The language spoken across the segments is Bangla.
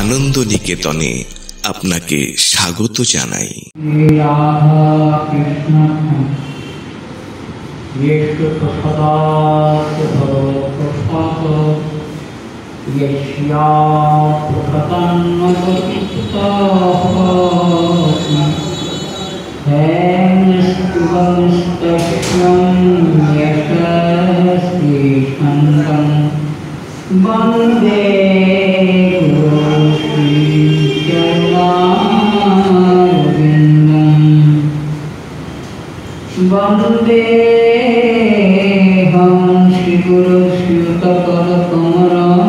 আনন্দ নিকেতনে আপনাকে স্বাগত জানাই। वंदे वंदे हम श्री गुरु श्रीयुतपदकमलं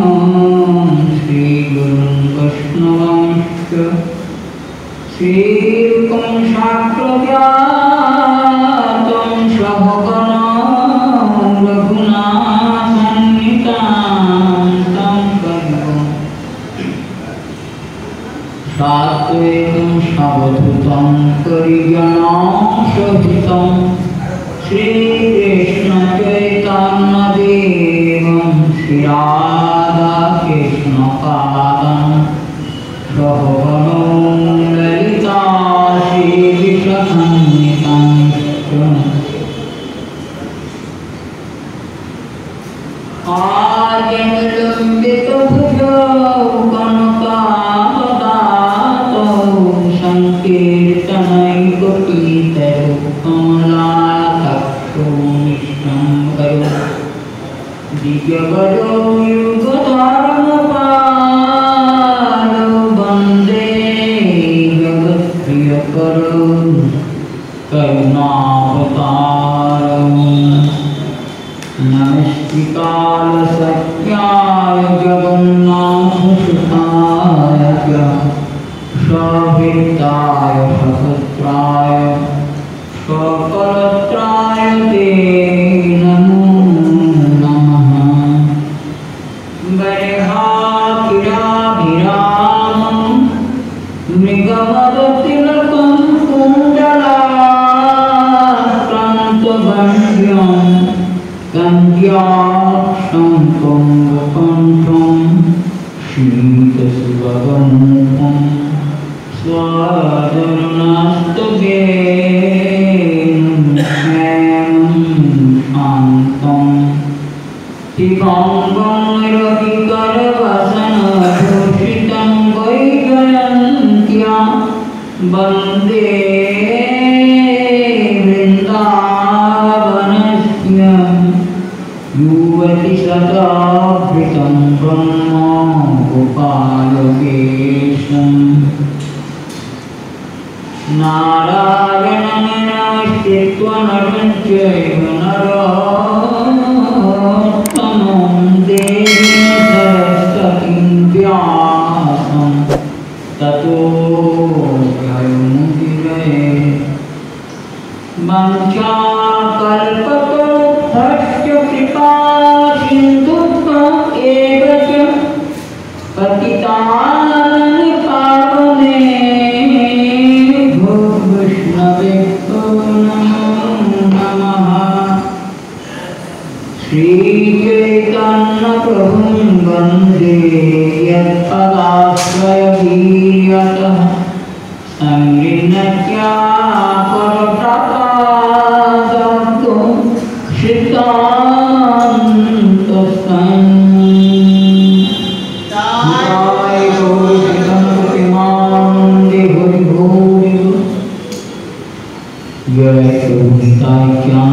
श्री गुरुं वैष्णवांश्च श्रीरूपं शास्त्रज्ञातं स्वभगनं रघुनाथान्वितं तं परिवं सात्वेकं सवधूतं परिजनसहितं श्रीकृष्ण चैतन्यदेवं श्रीराधाकृष्णपादं सहगणं ललिता श्रीविशाखान्वितं आर्यनिलम्बितभुजौ कनकावदातौ संकीर्तनैकपीतौ कमलातक्षो निष्ठं करो दिव्यगजौ युगधर्मपालौ वन्दे जगत्प्रियकरौ करुणावतारौ नमस्कृताय जगन्नाथसुताय सविताय सहस्राय सकलत्राय ते नमो नमः। वैहाकिराभिरामं मृगमदतिलकं कुण्डलाक्रान्तवन्द्यं कन्याक्षं कण्ठं शीतसुभगमुखं स्वचरणास्तुभेन शान्तं दिगम्बं रविकरवसनभूषितं वैजयन्त्या वन्दे वृन्दावनस्य युवति सदावृतं ब्रह्मा गोपालकेशं नारायणं नमस्कृत्य नरं चैव नरोत्तमं देवीं सरस्वतीं व्यासं ततो जयमुदीरये। वंशाकल्पतरुभ्यश्च कृपासिन्धुभ्येव च पतितानां पावनेभ्यो वैष्णवेभ्यो नमो नमः। श्रीचैतन्यप्रभुं वन्दे यत्पदाश्रयवीर्यतः संगृह्णत्या परप्राप्तो श्रितान्तस्तं जय गौरीशङ्करमानन्दे हरि भोरि जय गौरीताख्या।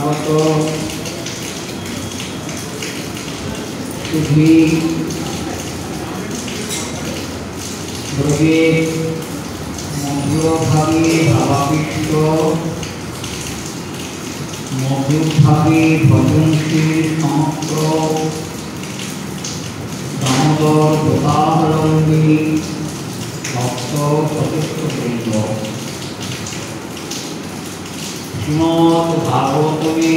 সমাগত সুধী ব্রজের মধুরভাবে ভাবাবিষ্ট মধুরভাবে ভজনশীল সমগ্র দামোদর প্রতাপাবলম্বী ভক্ত সদস্যবৃন্দ, শ্রীমদ্ ভাগবতমে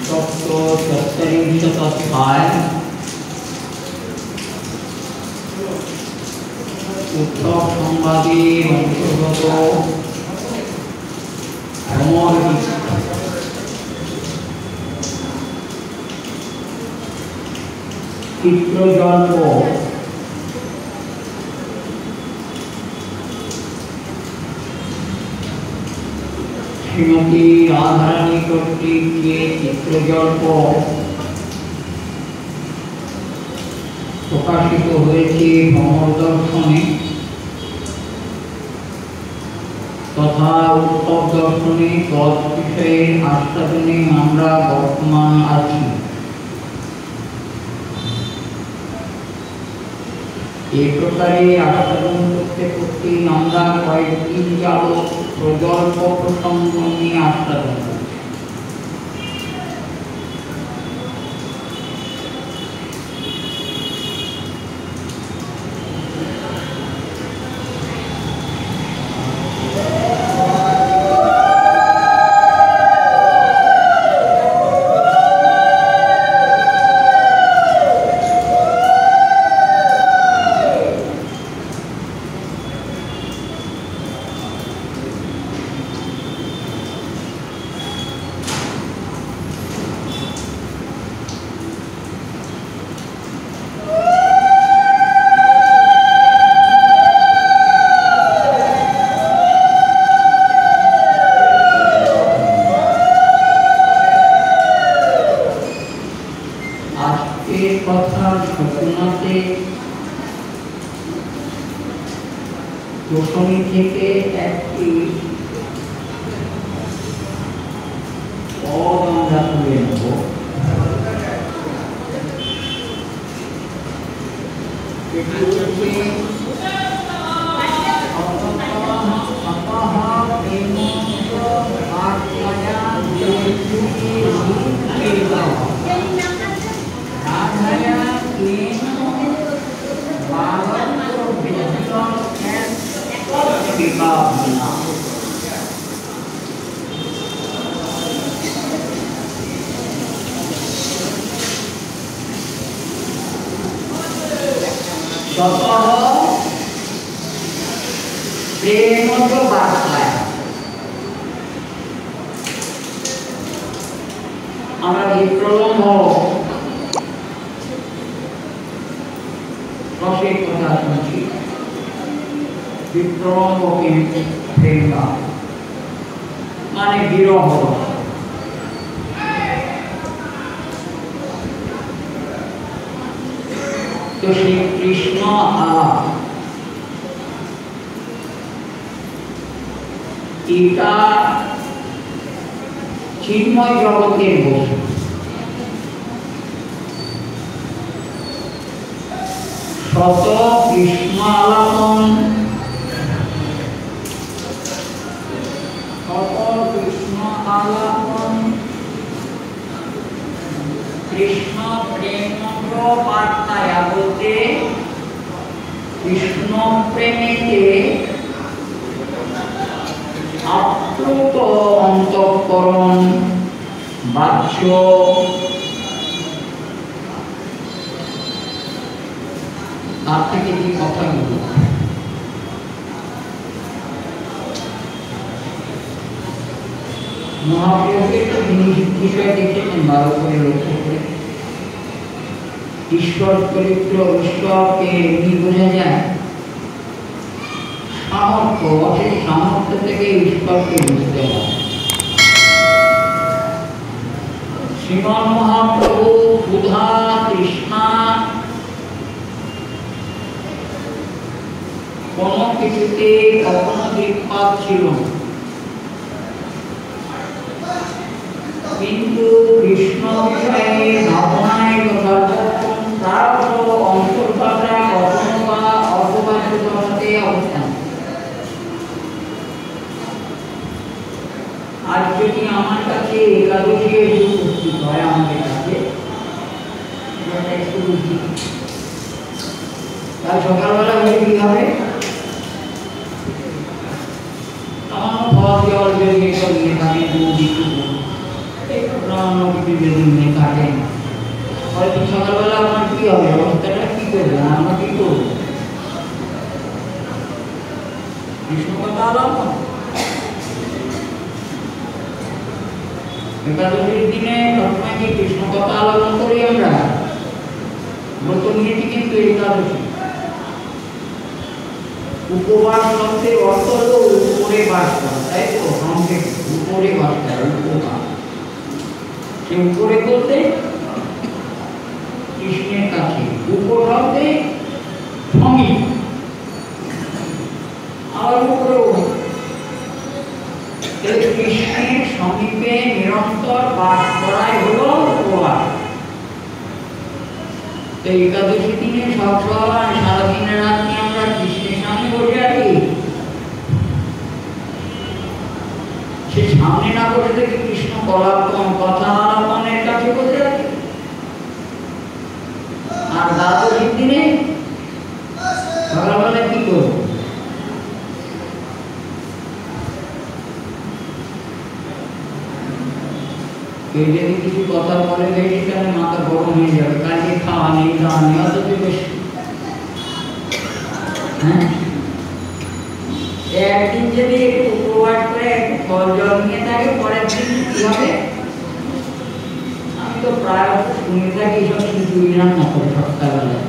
সপ্তচত্বরিংশत् অধ্যায় উদ্ধব সংবাদের অন্তর্গত ভ্রমর চিত্রজল্প শ্রীমতী রাধারানী কর্তৃক যে চিত্রজল্প প্রকাশিত হয়েছে ভ্রমর দর্শনে তথা উদ্ধব দর্শনে তৎ বিষয়ের আস্বাদনে আমরা বর্তমান আছি। এই প্রকারে আস্বাদন করতে করতে আমরা কয়েকদিন যাবৎ প্রজল্প প্রসঙ্গ নিয়ে আস্বাদন করছি। দশমী থেকে একটি পদ আমরা তুলে নেব। আমরা বিপ্রলম্ব রসের কথা শুনছি। বিপ্রলম্ব প্রেমা মানে বিরহ। তো শ্রী কৃষ্ণ আলাপ এটা চিন্ময় জগতের বস্তু। শত কৃষ্ণ আলাপন কৃষ্ণ প্রেমন্দ্র বার্তায়া বলতে কৃষ্ণ প্রেমেতে আপ্লুত অন্তঃকরণ বাহ্য তার থেকে যে কথাগুলো মহাপ্রভুকে তো বিষয় দেখেছেন ভালো করে লক্ষ্য করে। ঈশ্বর চরিত্র ঈশ্বরকে এমনি বোঝা যায় সামর্থ্য, সেই সামর্থ্য থেকে ঈশ্বরকে বুঝতে হয়। শ্রীমন মহাপ্রভু ক্ষুধা তৃষ্ণা কোনো কিছুতে কখনো দৃকপাত ছিল না। কিন্তু কৃষ্ণ বিষয়ে ভাবনায় সর্বক্ষণ তার অন্তর্ভাবনা কখনো বা অর্ধবাচ্য জগতে অবস্থান। আজ যদি আমার কাছে একাদশী এসে উপস্থিত হয় আমাদের কাছে, একটু বুঝি, তার সকালবেলা হয়ে কি হবে? আমার ফল জল যদি এসব নিয়ে থাকে, দুধ একটু অন্য কিছু যদি নিয়ে থাকেন, হয়তো সকালবেলা আমার কি হবে? অবস্থাটা কি করবে? আমরা কি করবো? কৃষ্ণ কথা আলাপ একাদশীর দিনে সবসময় কি কৃষ্ণ কথা আলোচনা করি আমরা? ব্রত নিয়েছি কিন্তু একাদশী। উপবাস শব্দের অর্থ হলো উপরে বাস করা, তাই তো? সংক্ষেপ উপরে বাস করা, উপবাস। সে উপরে বলতে কৃষ্ণের কাছে, উপর শব্দে সমীপ, আবার উপরেও কৃষ্ণের সমীপে নিরন্তর বাস করাই হলো উপবাস। তো একাদশী দিনে সবসময় সারাদিনের রাত্রি আমরা কৃষ্ণের সামনে বসে আছি। সে সামনে না বসে থেকে কৃষ্ণ কথা আলাপনের কাছে বসে আছে। আর দ্বাদশীর দিনে সকালবেলা কি করবো? কেউ যদি কিছু কথা বলে বেশি, তাহলে মাথা গরম হয়ে যাবে, কালকে খাওয়া নেই, দাওয়া নেই, অথচ বেশি। হ্যাঁ, একদিন যদি একটু উপবাস করে একটু ফল জল নিয়ে থাকে, পরের দিন কি হবে? আমি তো প্রায় শুনে থাকি সব খিচুড়ি রান্না করে সপ্তাহবেলায়।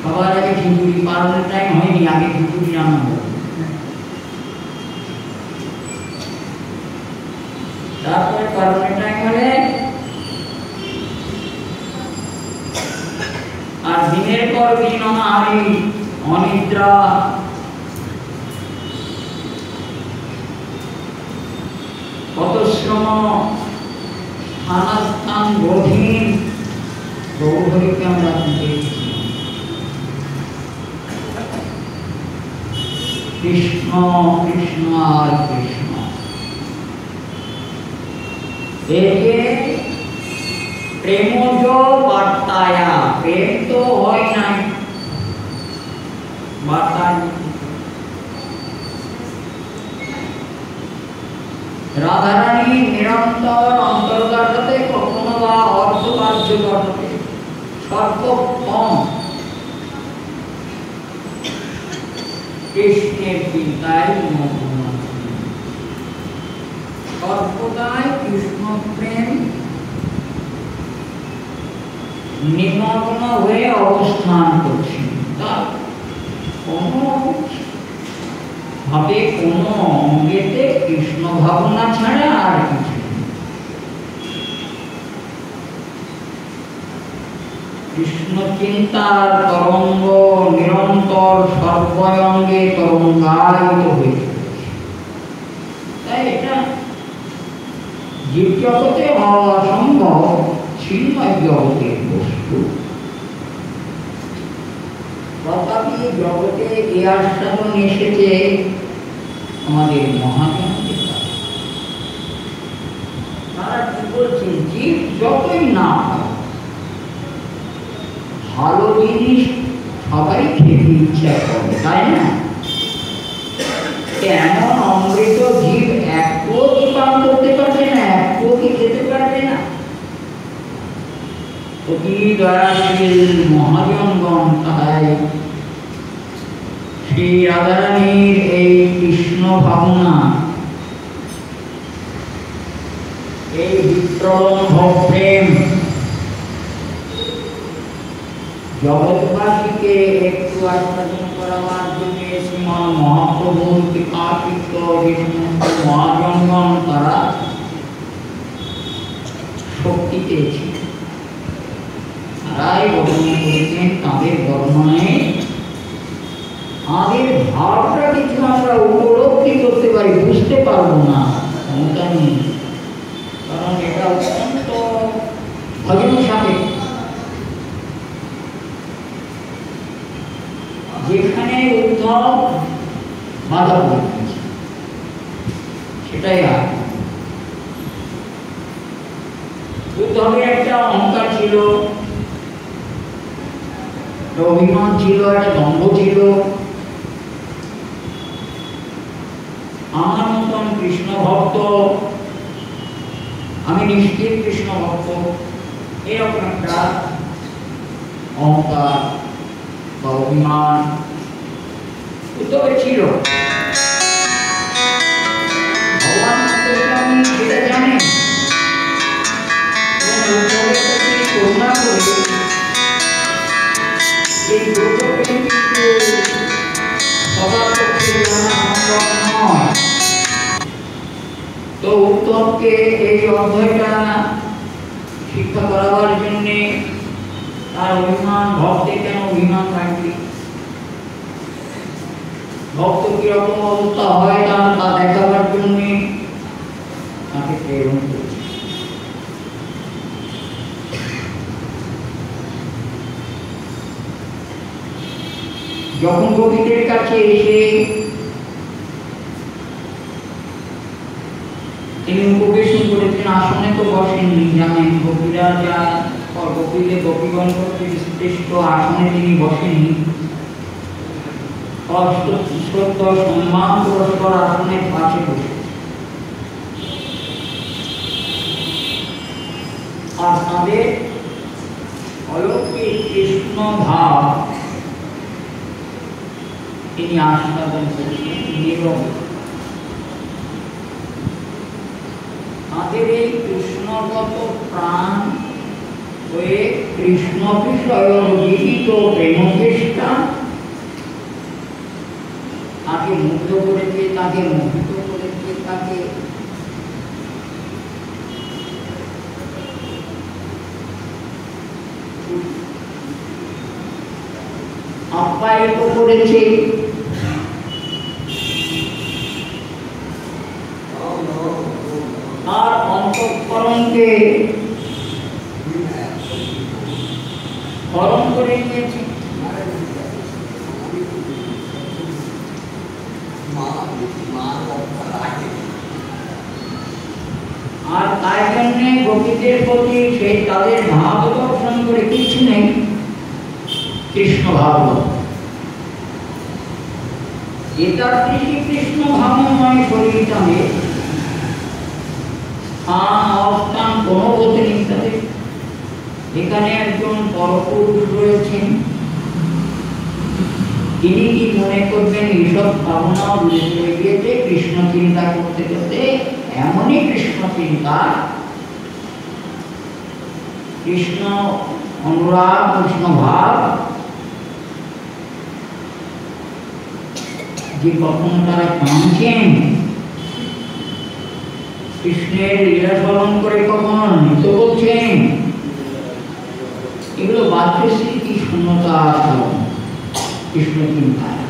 সবার আগে খিচুড়ি, পালনের টাইম হয়নি, আগে খিচুড়ি রান্না হবে। তারপরে পালনের টাইম হলে আর দিনের পর দিন অনাহারি, অনিদ্রা, পথশ্রম, স্থানাস্থান গভীর গৌরীকে আমরা দেখছি। কৃষ্ণ কৃষ্ণ আর কৃষ্ণ, একে প্রেমজ বার্তায়া, প্রেম তো হয় নাই, বার্তা রাধারানী নিরন্তর অন্তর্গততে কখনো বা অর্থবাহ্য ঘটতে সর্বক্ষণ কৃষ্ণের চিন্তায় মগ্ন, সর্বদাই কৃষ্ণ প্রেম নিমগ্ন হয়ে অবস্থান করছেন। তার কোনো ভাবে কোনো অঙ্গেতে কৃষ্ণ ভাবনা ছাড়া আর কিছু। কৃষ্ণ চিন্তার তরঙ্গ নিরন্তর সর্বঙ্গে তরঙ্গায়িত হয়েছে। তাই এটা জীব জগতে হওয়া সম্ভব, চিন্ময় জগতের বস্তু। তথাপি জগতে এ আস্বাদন এসেছে আমাদের মহাজনদের কাছে। তারা কি বলছেন? জীব যতই না ভালো জিনিস সবাই খেতে ইচ্ছা করে, তাই না? এমন অমৃত জীব এক কি পান করতে পারবে না, এক কি খেতে পারবে না। অতি দয়াশীল মহাজনগণ তাই শ্রী রাধারানীর এই কৃষ্ণ ভাবনা, এই বিপ্রলম্ভ প্রেম জগৎবাসীকে একটু আস্বাদন করাবার জন্য শ্রীমান মহাপ্রভুর কৃপাকৃত যে সমস্ত মহাজনগণ তারা শক্তি পেয়েছে, তারাই বর্ণনা করেছেন। তাদের বর্ণনায় আমাদের ভাবটা কিছু আমরা উপলব্ধি করতে পারি, বুঝতে পারবো না, ক্ষমতা নেই। কারণ এটা অত্যন্ত ভজন সাপেক্ষ। যেখানে উদ্ধব বাধা পড়েছে সেটাই আর উদ্ধবের একটা অহংকার ছিল, অভিমান ছিল, একটা দম্ভ ছিল। আমার মতন কৃষ্ণ ভক্ত, আমি নিশ্চিত কৃষ্ণ ভক্ত, এরকম একটা অহংকার বা অভিমান উদ্ধবের ছিল। ভগবান আপনি সেটা জানেন, উদ্ধবের প্রতি করুণা করে এই দুর্যোগকে কিন্তু সবার পক্ষে জানা সম্ভব নয়। তো উদ্ধবকে এই অধ্যায়টা শিক্ষা করাবার জন্য তার অভিমান, ভক্তের কেন অভিমান থাকবে, ভক্ত কিরকম অবস্থা হয় তা দেখাবার জন্য তাকে প্রেরণ করেছে। যখন গোপীদের কাছে এসে তিনি উপবেশন করেছেন, আসনে তো বসেননি, জানেন গোপীরা যা গোপীদের গোপীগণ কর্তৃক শ্রেষ্ঠ আসনে তিনি বসেননি, শ্রদ্ধা সম্মান পুরস্কার আসনের পাশে বসে। আর তাদের অলৌকিক কৃষ্ণ ভাব তিনি আস্বাদন করছেন নীরব। তাদের এই কৃষ্ণগত প্রাণ হয়ে কৃষ্ণ বিষয় বিহিত প্রেমচেষ্টা তাকে মুগ্ধ করেছে, তাকে মোহিত করেছে, তাকে আপ্যায়িত করেছে। আর অন্তঃকরণকে হরণ করে নিয়েছে। আর তাই জন্য গোপীদের প্রতি সেই তাদের ভাব দর্শন করে কিছু নেই, কৃষ্ণ ভাব। এটার কৃষ্ণ ভাবময় শরীরটাকে অবস্থান কোনো বলতে নেই তাদের। এখানে একজন পরপুরুষ রয়েছেন, তিনি কি মনে করবেন এইসব ভাবনা দূরে চলে গিয়েছে, কৃষ্ণ চিন্তা করতে করতে এমনই কৃষ্ণ চিন্তা, কৃষ্ণ অনুরাগ, কৃষ্ণ ভাব যে কখনো তারা কাঁদছেন, কৃষ্ণের লীলা স্মরণ করে কখনো নৃত্য করছেন, এগুলো বাহ্যশ্রী কি শূন্যতা কৃষ্ণ চিন্তায়।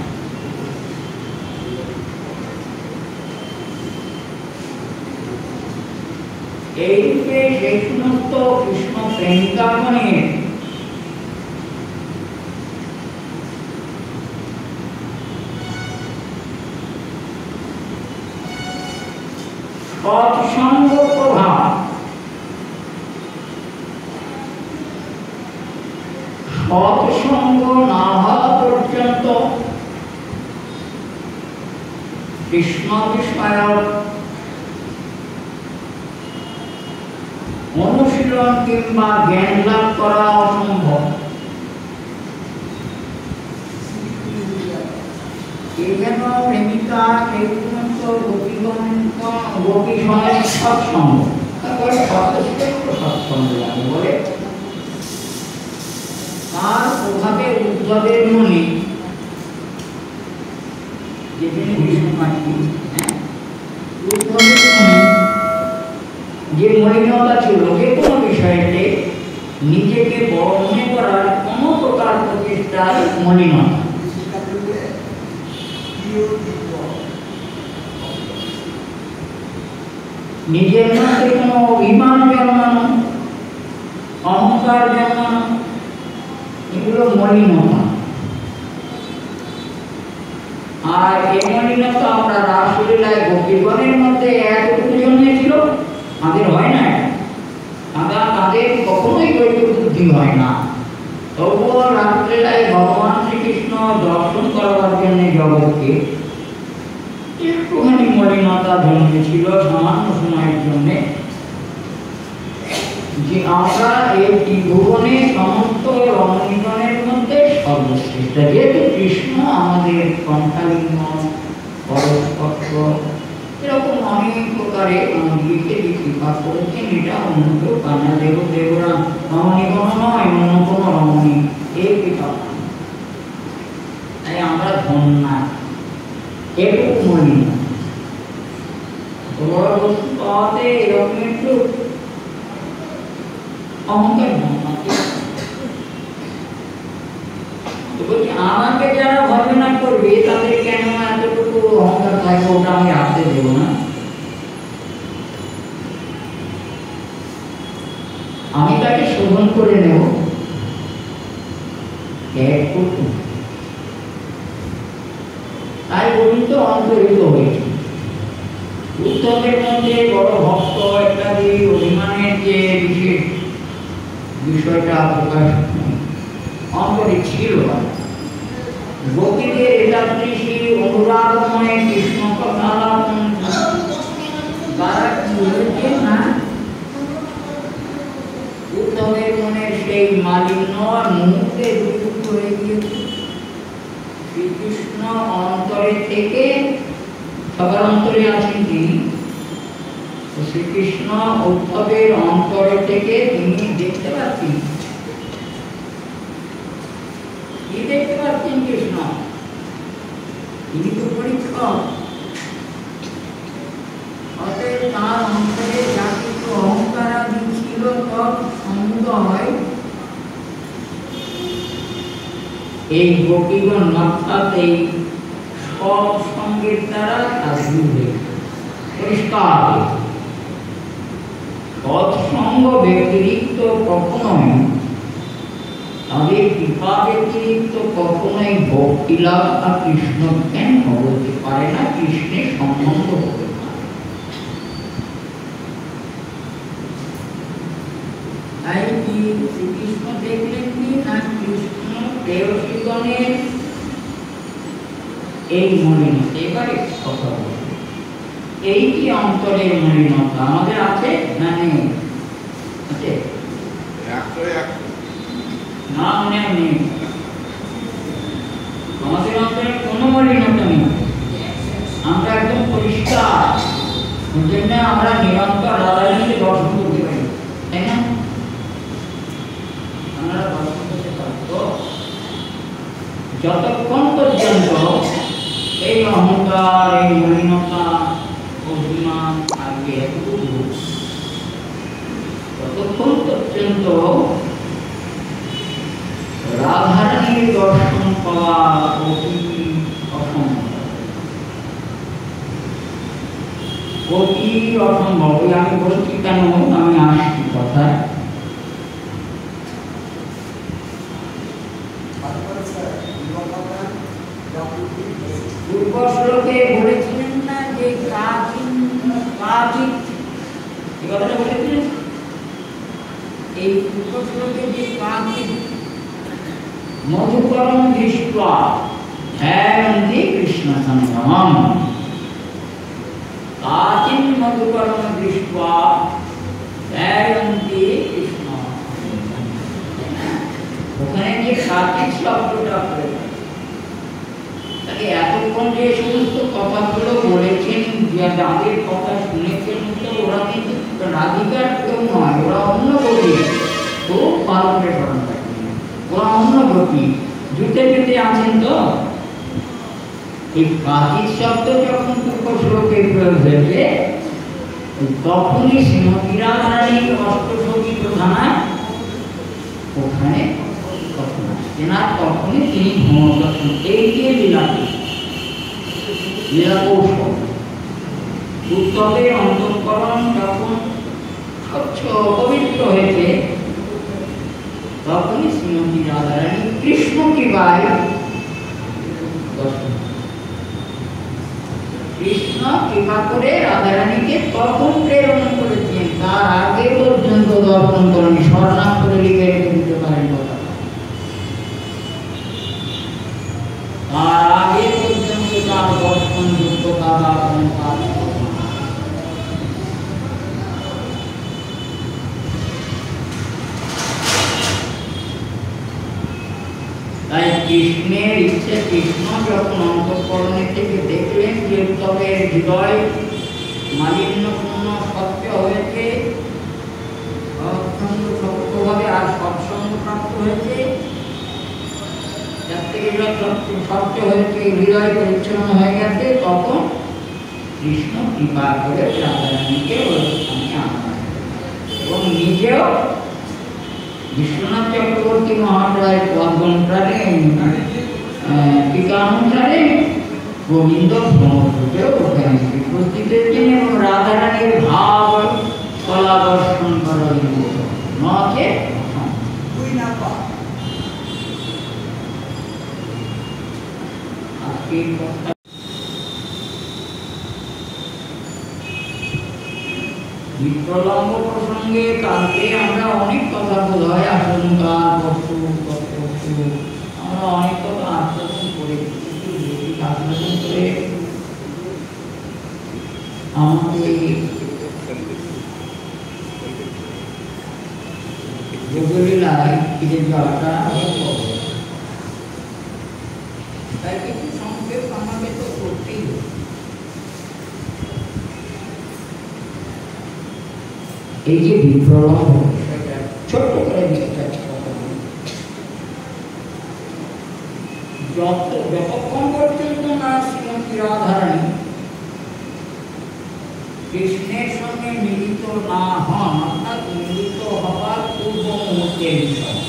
এই রূপে সেই সমস্ত কৃষ্ণ প্রেমিকাগণের সৎসঙ্গ প্রভাব, সৎসঙ্গ না হওয়া পর্যন্ত কৃষ্ণ বিষয়ক অনুশীলন কিংবা জ্ঞান লাভ করা অসম্ভব। এজন্য প্রেমিকা সেই সমস্ত গোপী সমাজ সৎসঙ্গ, তারপরে সৎসঙ্গ বলে তার প্রভাবে উদ্ধবের মনে যেখানে উদ্ধবের মনে যে মলিনতা ছিল, যে কোনো বিষয়তে নিজেকে বড় মনে করার কোনো প্রকার প্রচেষ্টার মলিনতা, নিজের মধ্যে কোনো অভিমান জন্মানো, অহংকার জন্মানো, এগুলো মলিনতা। আর এই মলিনতা আমরা রাসলীলায় গোপীগণের মধ্যে এতটুকু জন্মেছিল, আমাদের হয় না। তাদের কখনোই বৈধ বুদ্ধি হয় না। তবুও রাসলীলায় ভগবান শ্রীকৃষ্ণ দর্শন করার জন্য জগৎকে একটুখানি মলিনতা জন্মেছিল সামান্য সময়ের জন্য, যে আমরা এই ত্রিভুবনে সমস্ত রমণীগণের মধ্যে সর্বশ্রেষ্ঠ। যেহেতু কৃষ্ণ আমাদের কণ্ঠালিঙ্গ, পরস্পর্শ, এরকম অনেক প্রকারে আমাদেরকে যে কৃপা করেছেন, এটা অন্য কেউ কানা দেবরা রমণীগণ নয়, অন্য কোনো রমণী এই কৃপা। তাই আমরা ধন্যা এটুকু মলিন বড় বস্তু পাওয়াতে এরকম একটু অহংকার আমাকে যারা ভজনা করবে তাদের কেন এতটুকু অহংকার থাকবে, ওটা আমি রাখতে দেবো না। আমি তাকে শোধন করে নেব। তাই পর্যন্ত অন্তরিত হয়েছে। উদ্ধবের মধ্যে বড় ভক্ত একটা যে অভিমানের যে বিশেষ বিষয়টা প্রকাশ অন্তরে ছিল। গোপীদের একাদশী অনুরাগময় কৃষ্ণ কথা তারা কি হয়েছে না, উদ্ধবের মনের সেই মালিন্য মুহূর্তে বিলুপ্ত হয়ে গিয়েছে। শ্রীকৃষ্ণ অন্তরে থেকে, সবার অন্তরে আছেন তিনি, শ্রীকৃষ্ণ উদ্ধবের অন্তরে থেকে তিনি দেখতে পাচ্ছেন। কি দেখতে পাচ্ছেন কৃষ্ণ? তিনি তো পরীক্ষক। অতএব তার অন্তরে যা কিছু অহংকার আদি ছিল সব সমুদয় এই গোপীগণ অর্থাৎ এই সব সঙ্গের দ্বারা পরিষ্কার। সৎসঙ্গ ব্যতিরিক্ত কখনোই, তাদের কৃপা ব্যতিরিক্ত কখনোই ভক্তি লাভ বা কৃষ্ণ জ্ঞান হতে পারে না, কৃষ্ণের সম্বন্ধ হতে পারে। তাই কি শ্রীকৃষ্ণ দেখলেন কি না, কৃষ্ণ প্রেয়সীগণের এই মলিনতা। এবারে কথা বলব, এই কি অন্তরের মলিনতা আমাদের আছে না নেই? আছে না, মনে নেই। আমাদের অন্তরে কোনো মলিনতা নেই, আমরা একদম পরিষ্কার। ওই জন্য আমরা নিরন্তর রাধারানীকে দর্শন করতে পারি, তাই না? আমরা দর্শন করতে পারবো যতক্ষণ পর্যন্ত এই অহংকার, এই মলিনতা, অভিমান থাকবে, ততক্ষণ পর্যন্ত রাধারানীর দর্শন পাওয়া অতি অসম্ভব, অতি অসম্ভব। আমি বলছি কেন, আমি আসছি কথায়। পূর্ব শ্লোকে বলেছিলেন না যে এই কথাটা বলেছিলেন। এই পূর্ব শ্লোকে যে কাচিৎ মধুকরম দৃष्ट्वा ধ্যায়ন্তি কৃষ্ণ সঙ্গমম, কাচিৎ মধুকরম দৃष्ट्वा ধ্যায়ন্তি কৃষ্ণ। ওখানে যে কাচিৎ শব্দটা প্রয়োগ, তাকে এতক্ষণ যে সমস্ত কথাগুলো বলেছেন, যাদের কথা শুনেছেন, ওরা কিন্তু রাধিকার কেউ নয়, ওরা অন্য গতি, খুব ভালো করে স্মরণ রাখবেন, ওরা অন্য গতি জুতে জুতে আছেন। তো এই কাচিৎ শব্দ যখন পূর্ব শ্লোকে প্রয়োগ হয়েছে, তখনই শ্রীমতী রাধারানী অষ্টসখী প্রধানা ওখানে কথা আসছে না, তখনই তিনি এই যে লীলা কৌশল, তবে অন্তঃকরণ যখন স্বচ্ছ পবিত্র হয়েছে তখনই শ্রীমতী রাধারানী কৃষ্ণ কৃপায় কৃষ্ণ কৃপা করে রাধারানীকে তখন প্রেরণ করেছেন, তার আগে পর্যন্ত দর্শন করেন, স্বর্ণাক্ষরে লিখে রেখে দিতে পারেন কথা। তার আগে পর্যন্ত তার দর্শন যোগ্যতা বা তাই কৃষ্ণের ইচ্ছে, কৃষ্ণ যখন অন্তঃকরণে থেকে দেখলেন যে উদ্ধবের হৃদয় মালিন্যপূর্ণ সত্য হয়েছে, অত্যন্ত সত্যভাবে আর সৎসঙ্গ প্রাপ্ত হয়েছে, সত্য হয়েছে, হৃদয় পরিচ্ছন্ন হয়ে গেছে, তখন কৃষ্ণ কৃপা করে রাধারানীকে ওই স্থানে আনলেন এবং নিজেও বিশ্বনাথ চক্রবর্তী মহাশয়ের পদ্মন্ত্রাণে টিকানুসারে গোবিন্দ ভ্রমরূপেও ওখানে উপস্থিত হয়েছেন এবং রাধারানীর ভাব কলা দর্শন করার নচে আজকের কথা বিপ্রলম্ব প্রসঙ্গে কালকে আমরা অনেক কথা বলা হয়, আশঙ্কা পশু আমরা অনেক কথা আশ্বাসন করেছি, আশ্বাসন করে আমাকে যোগলীলায় ফিরে যাওয়াটা তাই কিছু সংক্ষেপ আমাকে তো করতেই হবে। এই যে বিপ্রলম্ব ছোট্ট করে যতক্ষণ পর্যন্ত না শ্রীমতী রাধারানী কৃষ্ণের সঙ্গে মিলিত না হন, অর্থাৎ মিলিত হবার পূর্ব মুহূর্তের বিষয়,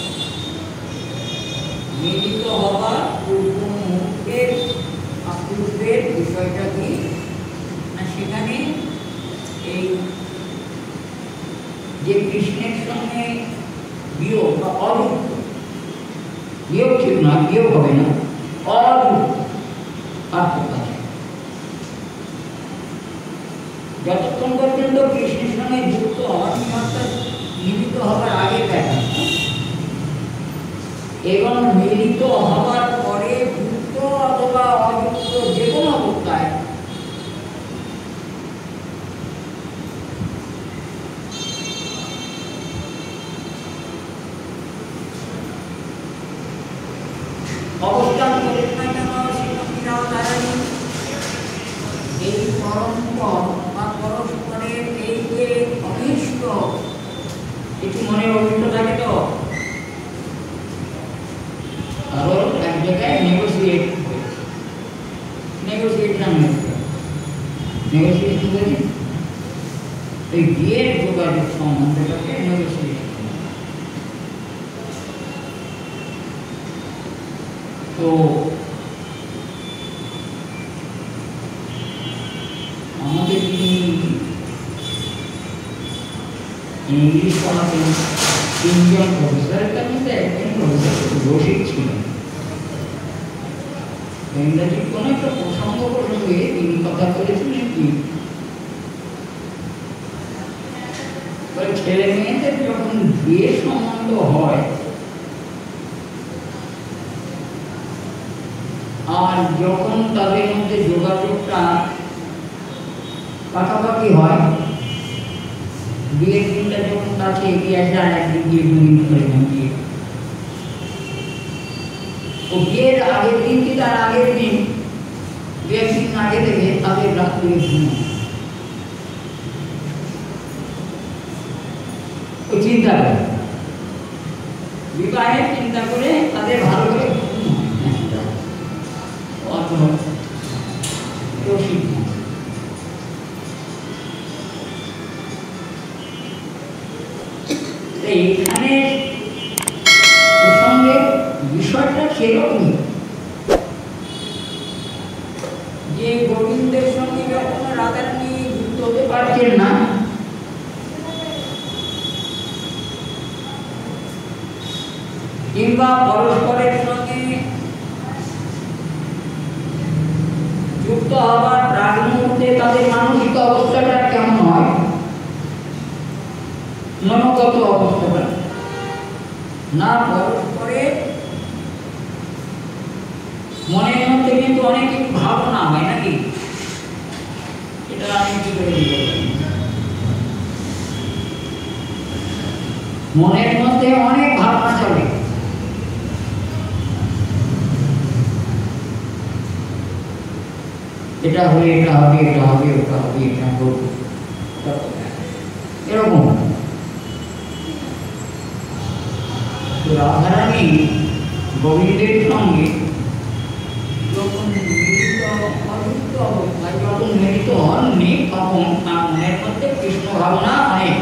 মিলিত হবার পূর্ব মুহূর্তের পূর্বের বিষয়টা কি না, সেখানে এই যে কৃষ্ণের সঙ্গে বিয়োগ বা অযুক্ত, বিয়োগ ঠিক না, বিয়োগ হবে না, অযুক্ত পার্থক্য আছে। যতক্ষণ পর্যন্ত কৃষ্ণের সঙ্গে যুক্ত হওয়ার অর্থাৎ মিলিত হবার আগে দেখা এবং মিলিত হওয়ার পরে যুক্ত অথবা অযুক্ত যে কোনো অবস্থায় অবস্থান করেন না কেন শ্রীমতী রাধারানী এই পরস্পর বা পরস্পরের এই যে অনিষ্ট, কিছু মনে অনিষ্ট থাকে তো, কারণ এক জায়গায় নেগোসিয়েশন বলি এই বিয়ের যোগাযোগ সম্বন্ধটাকে নেগোসিয়েশন। তো আমাদের যিনি ইংলিশ পড়াতেন তিনজন প্রফেসরের তার মধ্যে একজন প্রফেসর রসিক ছিলেন। ইংরাজির কোনো একটা প্রসঙ্গে তিনি কথা বলেছিলেন কি, ছেলে মেয়েদের যখন বিয়ে সম্বন্ধ হয় আর যখন তাদের মধ্যে যোগাযোগটা পাকাপাকি হয়, বিয়ের দিনটা যখন কাছে এগিয়ে আসে, আর একদিন দিয়ে দুদিন ধরে বিয়ে, ও বিয়ের আগের দিন কি তার আগের দিন, দু একদিন আগে থেকে তাদের রাত্রে ও চিন্তা করে, বিবাহের চিন্তা করে তাদের ভালো করে এইখানে প্রসঙ্গে বিষয়টা সেরকমই যে গোবিন্দের সঙ্গে যখন রাধারানী যুক্ত হয়ে পারছেন না, কিংবা পরস্পরের সঙ্গে যুক্ত হবার প্রাক মুহূর্তে তাদের মানসিক অবস্থাটা কেমন হয়, মনোগত অবস্থাটা না, পরস্পরের মনের মধ্যে কিন্তু অনেক কিছু ভাবনা হয় নাকি? এটা আমি কি করে বলবো? মনের মধ্যে অনেক ভাবনা চলে। এটা হলে এটা হবে, এটা হবে, ওটা হবে, এটা করবো, এরকম। রাধারানী গোবিন্দের সঙ্গে যখন মিলিত হননি তখন তার মনের মধ্যে কৃষ্ণ ভাবনা অনেক।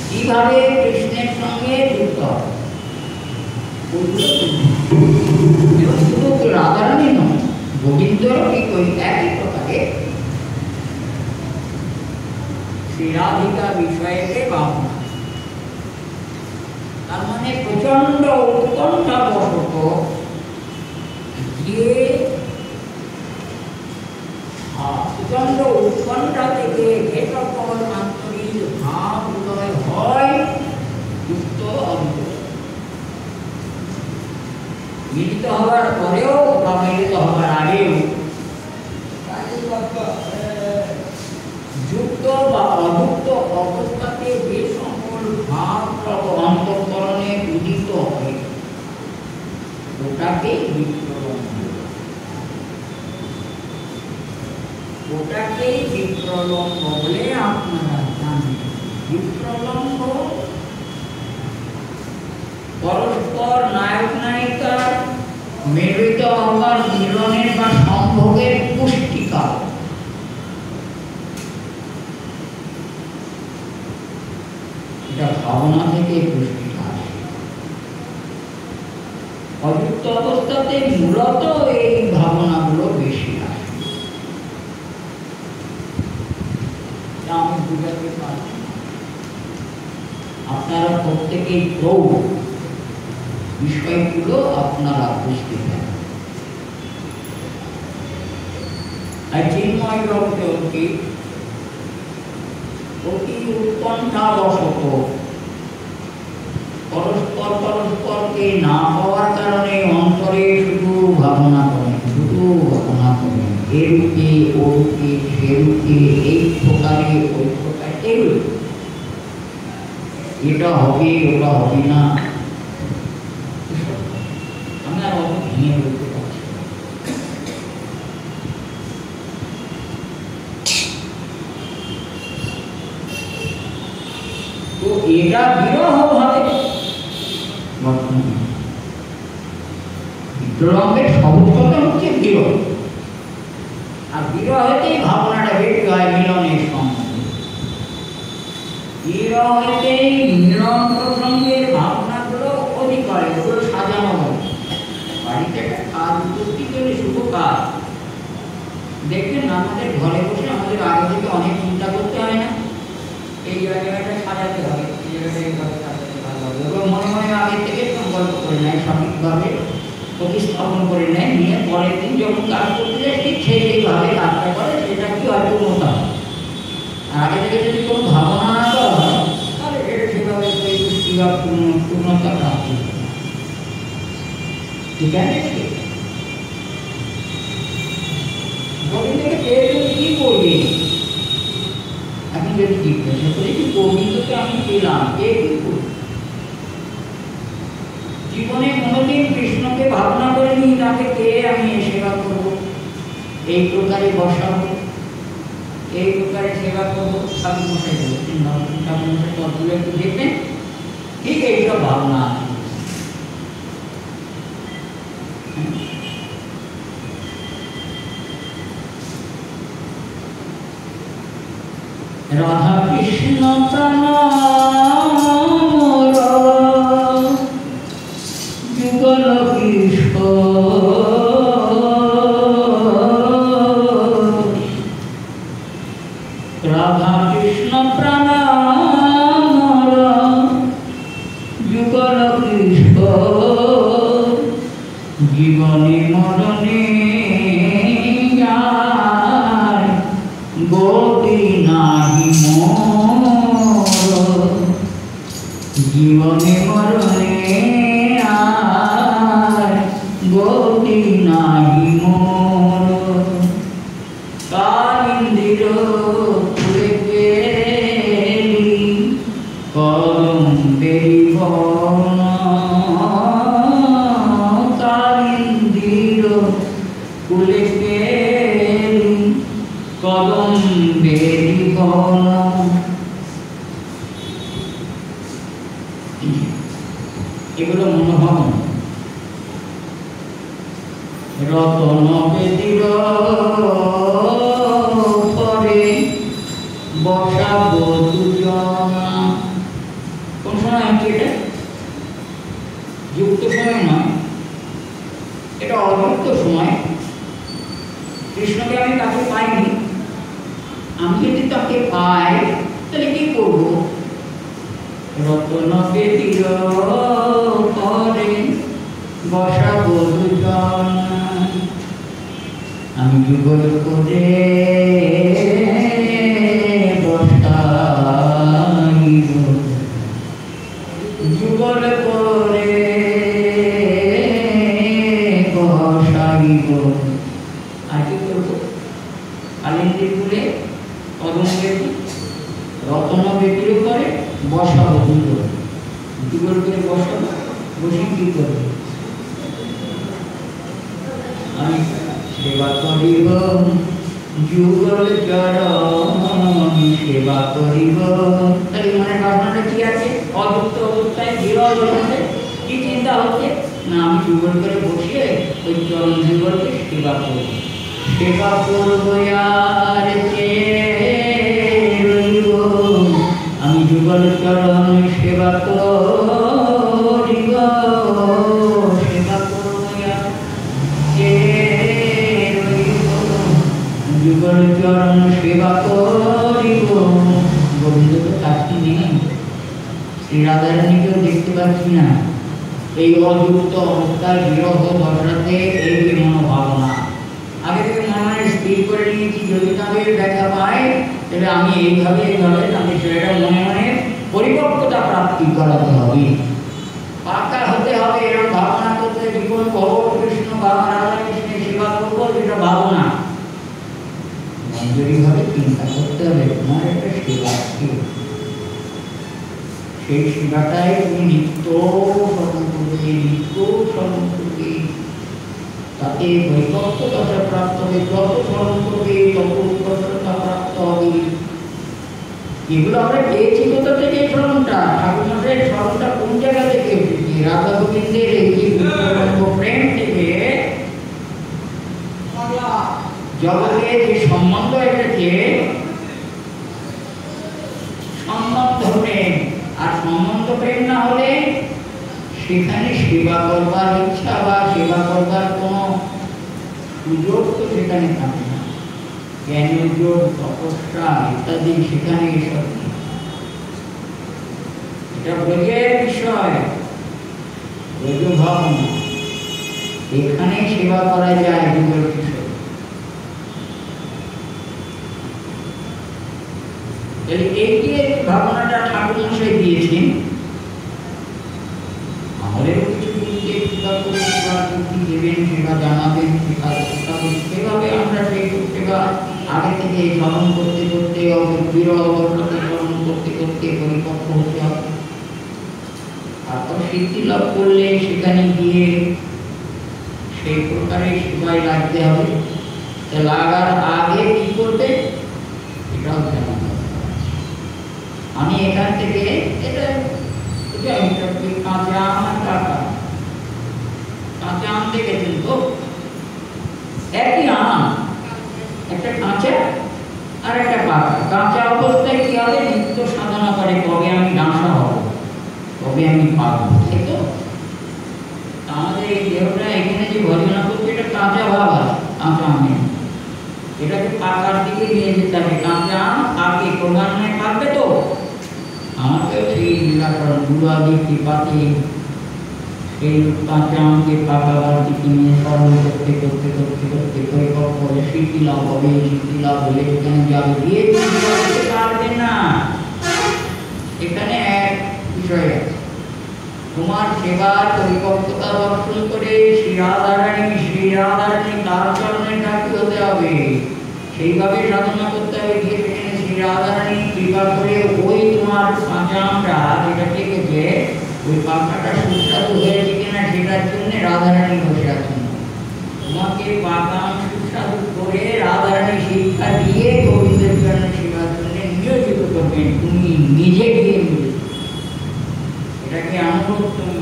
কিভাবে কৃষ্ণের সঙ্গে যুক্ত শুধু রাধারানী নয়, গোবিন্দরও ঠিক ওই একই প্রকারে শ্রী রাধিকা বিষয়েতে ভাবনা। তার মানে প্রচন্ড উৎকণ্ঠা বশত যে প্রচন্ড উৎকণ্ঠা থেকে যে সকল আন্তরিক ভাব উদয় হয়, যুক্ত অযুক্ত, মিলিত হওয়ার পরেও বা মিলিত হওয়ার আগেও যুক্ত বা অযুক্ত অবস্থাতে যে সকল ভাব অন্তঃকরণে উদিত হয় ওটাকে বিপ্রলম্ব, ওটাকে বিপ্রলম্ব বলে আপনারা জানেন। বিপ্রলম্ব পরস্পর নায়ক নায়িকার মিলিত হওয়ার মিলনের বা সম্ভোগের পুষ্টিকা। এটা ভাবনা থেকে পুষ্টিকা আসে। অযুক্ত অবস্থাতে মূলত এই ভাবনাগুলো বেশি আসে। আমি বুঝাতে পারছি, আপনারা প্রত্যেকেই প্রৌঢ়, বিষয়গুলো আপনারা বুঝতে পারেন। আর চিন্ময় জগতে অতি উৎকণ্ঠাবশত পরস্পর পরস্পরকে না পাওয়ার কারণে অন্তরে শুধু ভাবনা করেন, শুধু ভাবনা করেন, এরূপে ওরূপে সেরূপে, এই প্রকারে ওই প্রকারে, এরূপ এটা হবে ওটা হবে না। আমি আর অত ভেঙে বলতে পারছি না। তো এটা বিরহ ভাবে বিপ্লবের সহজ কথা হচ্ছে বিরহ, আর বিরহেতেই ভাবনাটা বেশি হয় মিলনের সম্বন্ধে। বিরহেতেই মিলন প্রসঙ্গের ভাবনাগুলো অধিক হয়, ওগুলো সাজানো হয়। বাড়িতে একটা কাজ করতে গেলে শুভ কাজ দেখবেন, আমাদের ঘরে বসে আমাদের আগে থেকে অনেক চিন্তা করতে হয় না, এই জায়গাটা সাজাতে হবে, এই জায়গাটা এইভাবে সাজাতে হবে, ওগুলো মনে মনে আগে থেকে সংকল্প করে নেয়, সঠিকভাবে প্রতিস্থাপন করে নেয়, নিয়ে পরের দিন যখন কাজ করতে যায় ঠিক সেইভাবে কাজটা করে, সেটা কি হয় পূর্ণতা। আর আগে থেকে যদি কোনো ভাবনা না করা হয় তাহলে এটা সেভাবে পুষ্টি বা পূর্ণতা প্রাপ্ত হবে। ঠিক আছে, গোবিন্দকে পেয়ে তুমি কি করবে? এখন যদি জিজ্ঞাসা করি যে গোবিন্দকে আমি পেলাম, কে কি করবে? জীবনে কোনোদিন কৃষ্ণকে ভাবনা করিনি তাকে কে আমি সেবা করব, এই প্রকারে বসাবো, এই প্রকারে সেবা করবো। ঠাকুর মশাই বলছেন, ঠাকুর মশাই পদগুলো একটু দেখবেন, ঠিক এইসব ভাবনা আছে। রাধা কৃষ্ণ প্রাণ যুগল কৃষ্ণ জীবনে মরণে আর গতি নাহি মোর, জীবনে মরণে আর গতি নাহি মোর। কালিন্দির ফুলে পেলি কদম্বেরি বন, কালিন্দির ফুলে পেলি কদম্বেরি বন। এগুলো মনোভাবন। রতন বেদির পরে বসাবো দুজন। কোন সময় আছে এটা? যুক্ত সময় নয়, এটা অযুক্ত সময়। কৃষ্ণকে আমি তাকে পাইনি, আমি যদি তাকে পাই তাহলে কি করব? রতন বেদির পরে বসাবো দুজন, আমি যুগল করে বসাইব, যুগল করে বসাইব। আর কি করবো? কালিন্দির ফুলে কদম বেদি, রতন বেদির উপরে বসাবো যুগল, যুগল করে বসাবো। বসে কি করবো? আমি সেবা করিব যুগল চরণ, সেবা করিব। তাহলে মনে ভাবনাটা কি আছে? অযুক্ত অবস্থায় দৃঢ় অবস্থাতে কি চিন্তা হচ্ছে? না, আমি যুগল করে বসে ওই চরণ যুগলকে সেবা করব। সেবা করব আর রইব, আমি যুগল চরণ সেবা করিব, সেবা করব যুগল চরণ সেবা করিব। গোবিন্দ তো কাছে নেই, শ্রী রাধারানীকেও দেখতে পাচ্ছি না। এই অযুক্ত অবস্থায় বিরহ দশাতে এই যে মনোভাবনা, আগে থেকে মনে স্থির করে নিয়েছি যদি তাদের দেখা পায় তাহলে আমি এইভাবে তাদের সেটা মনে মনে পরিপক্কতা প্রাপ্তি করাতে হবে, পাকা হতে হবে। এরকম ভাবনা করতে জীবন ভব কৃষ্ণ বাবা রাধা কৃষ্ণের সেবা করবো, যেটা ভাবনা ভাবে চিন্তা করতে হবে। তোমার একটা সেবা আছে, সেই সেবাটাই তুমি নিত্য স্মরণ করবে, নিত্য স্মরণ করবে। তাতে পরিপক্কতা প্রাপ্ত হবে, যত স্মরণ করবে তত উৎকর্ষতা প্রাপ্ত হবে। এগুলো আমরা পেয়েছি কোথা থেকে? স্মরণটা ঠাকুরমশাইয়ের স্মরণটা কোন জায়গা থেকে এসেছে? রাধা গোবিন্দের এই যে প্রেম থেকে জগতে যে সম্বন্ধ এসেছে, সম্বন্ধ প্রেম। আর সম্বন্ধ প্রেম না হলে সেখানে সেবা করবার ইচ্ছা বা সেবা করবার কোনো সুযোগ তো সেখানে থাকে না। জ্ঞান যোগ, তপস্যা ইত্যাদি সেখানে এসব নেই। এটা ব্রজের বিষয়, ব্রজ ভাবনা। এখানে সেবা করা যায় যুগের বিষয়। এই যে ভাবনাটা ঠাকুর মশাই দিয়েছেন, আমাদের কিছু দেবেন, সেবা জানাবেন, সেভাবে আমরা সেই সেবা আগে থেকে স্মরণ করতে করতে দৃঢ় অবস্থাতে স্মরণ করতে করতে পরিপক্ক হতে হবে। তারপর সিদ্ধি লাভ করলে সেখানে গিয়ে সেই প্রকারে সেবায় লাগতে হবে। লাগার আগে কি করবে এটাও জানা। আমি এখান থেকে এটা কাঁচা আম আর কাঁচা আম দেখেছেন তো? একই আম, একটা কাঁচা আর একটা পাকা। কাঁচা অবস্থায় কি হবে? নিত্য সাধনা করে কবে আমি ডাঁসা হব, কবে আমি পাবো। ঠিক তো? আমাদের এই দেহটা এখানে যে ভজনা করছে এটা কাঁচা ভাব আছে, কাঁচা আমে। এটাকে পাকার দিকে নিয়ে যেতে হবে। কাঁচা আম পাকে ক্রমান্বয়ে পাকবে তো। আমাকেও সেই নিরাকরণ গুরু আদি কৃপাতে এই কাঁচা আমকে পাকাবার দিকে নিয়ে স্মরণ করতে করতে করতে করতে পরিপক্ক স্মৃতি লাভ হবে, স্মৃতি লাভ হলে এখানে যাবে, গিয়ে করতে পারবে না। এখানে এক বিষয় আছে, তোমার সেবার পরিপক্কতা দর্শন করে শ্রী রাধারানী তার চরণে ডাকি হতে হবে, সেইভাবে সাধনা করতে হবে। গিয়ে সেখানে শ্রী রাধারানী কৃপা করে ওই তোমার কাঁচা আমটা যেটা টেকেছে ওই পাকাটা সুস্বাদু হয়েছে কিনা সেটার জন্য রাধারানী বসে আছেন। তোমাকে পাকা আম সুস্বাদু করে রাধারানী শিক্ষা দিয়ে গোবিন্দের জন্য সেবার জন্য নিয়োজিত করবেন, তুমি নিজে গিয়ে নিজে এটাকে অনুভব তুমি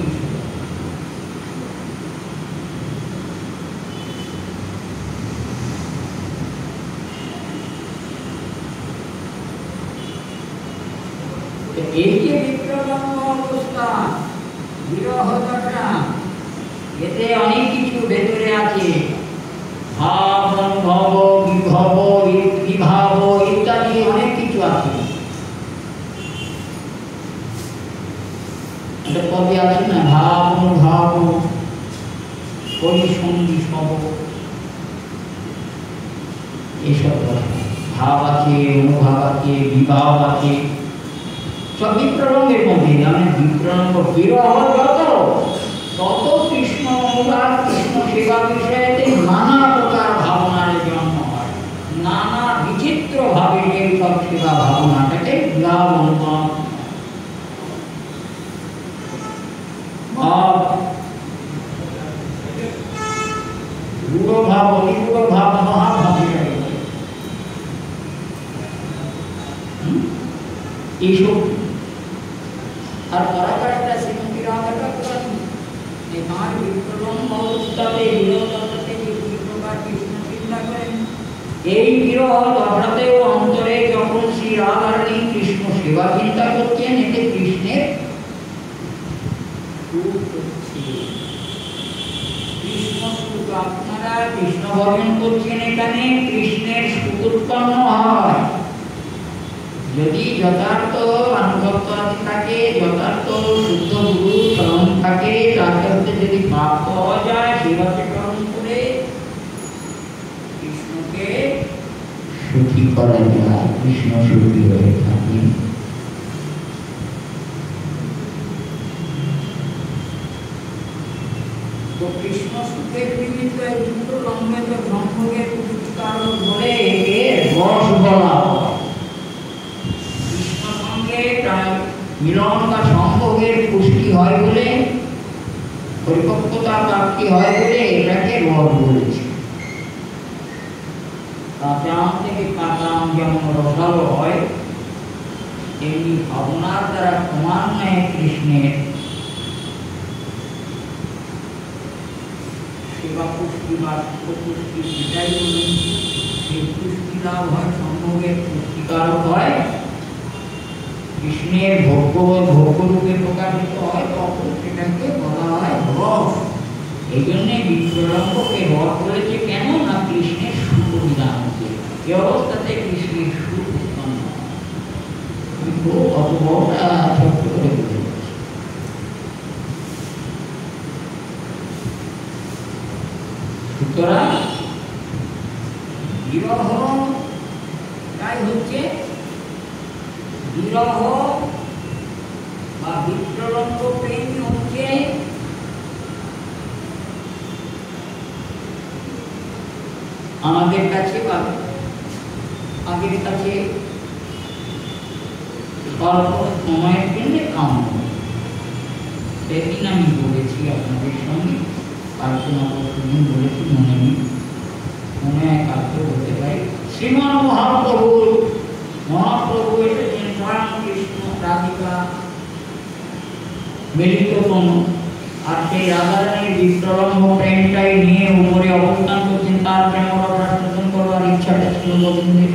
এই যে বিক্রম অবস্থা বিরহ দশা, এতে অনেক কিছু ভেতরে আছে, ভাব অনুভব বিভব বিভাব ইত্যাদি অনেক কিছু আছে। একটা কবি আছে না, ভাব অনুভব পরিসন্ধি সব, এইসব ভাব আছে, অনুভব আছে, বিভাব আছে, সব বিপ্রলঙ্গের মধ্যে। মানে বিপ্রলঙ্গ বিরহ যত তত কৃষ্ণ অনুরাগ কৃষ্ণ সেবা বিষয়েতে নানা প্রকার ভাবনার জন্ম হয়, নানা বিচিত্র ভাবে এই সব সেবা ভাবনাটাকে বিবাহ অনুভব ভাব রূঢ় ভাব অতিরূঢ় ভাব মহাভাবে এইসব। আর পরাকাষ্টা শ্রীমতী রাধাটা করেন যে তাঁর বিক্রম অবস্থাতে বিরহতে যে প্রকার কৃষ্ণ চিন্তা করেন, এই বিরহ দশাতেও অন্তরে যখন শ্রী রাধারানী কৃষ্ণ সেবা চিন্তা করছেন, এতে কৃষ্ণের কৃষ্ণ সুখ, আপনারা কৃষ্ণ ভজন করছেন, এখানে কৃষ্ণের সুখ উৎপন্ন হয়। যদি যথার্থ আনুগত্য থাকে, যথার্থ শুদ্ধ গুরু স্মরণ থাকে, তার কাছে যদি পাপ পাওয়া যায়, সেভাবে স্মরণ করে কৃষ্ণকে সুখী করা যায়, কৃষ্ণ সুখী হয়ে থাকে। তো কৃষ্ণ সুখের নিমিত্ত এই দুটো লঙ্ঘিত ধর্মকে কারণ বলে একে রস বলা হয়। মিলন বা সম্ভোগের পুষ্টি হয় বলে, পরিপক্কতা প্রাপ্তি হয় বলে এটাকে রস বলেছে। কাঁচা আম থেকে কাঁচা আম যেমন রসালো হয়, তেমনি ভাবনার দ্বারা ক্রমান্বয়ে কৃষ্ণের সেবা পুষ্টি বা পুষ্টি, সেটাই বলুন, সেই পুষ্টি লাভ হয়, সম্ভোগের পুষ্টিকারক হয়, কৃষ্ণের ভোগ্যরূপে প্রকাশিত হয়, তখন সেটাকে বলা হয় রস। এই জন্যে বিপ্রলম্বকে রস বলেছে। কেন না কৃষ্ণের সুখ বিধান হচ্ছে, এই অবস্থাতে কৃষ্ণের সুখ উৎপন্ন হয়। অত বড়টা ছোট্ট করে বুঝে যাচ্ছে। সুতরাং বিরহ তাই হচ্ছে, বিরহ বা বিপ্রলম্ব প্রেম হচ্ছে আমাদের কাছে বা আগের কাছে স্বল্প সময়ের জন্য কাম্য। সেদিন আমি বলেছি আপনাদের সঙ্গে, আলোচনা করতে বলেছি, মনে নেই, মনে এক আগ্রহ হতে পারে। শ্রীমান মহাপ্রভু এসেছেন স্বয়ং কৃষ্ণ রাধিকা মিলিত তনু, আর সেই রাধারানীর বিপ্রলম্ব প্রেমটাই নিয়ে উপরে অবস্থান করছেন। তার প্রেম রাষ্ট্রজন করবার ইচ্ছাটা ছিল গোবিন্দের।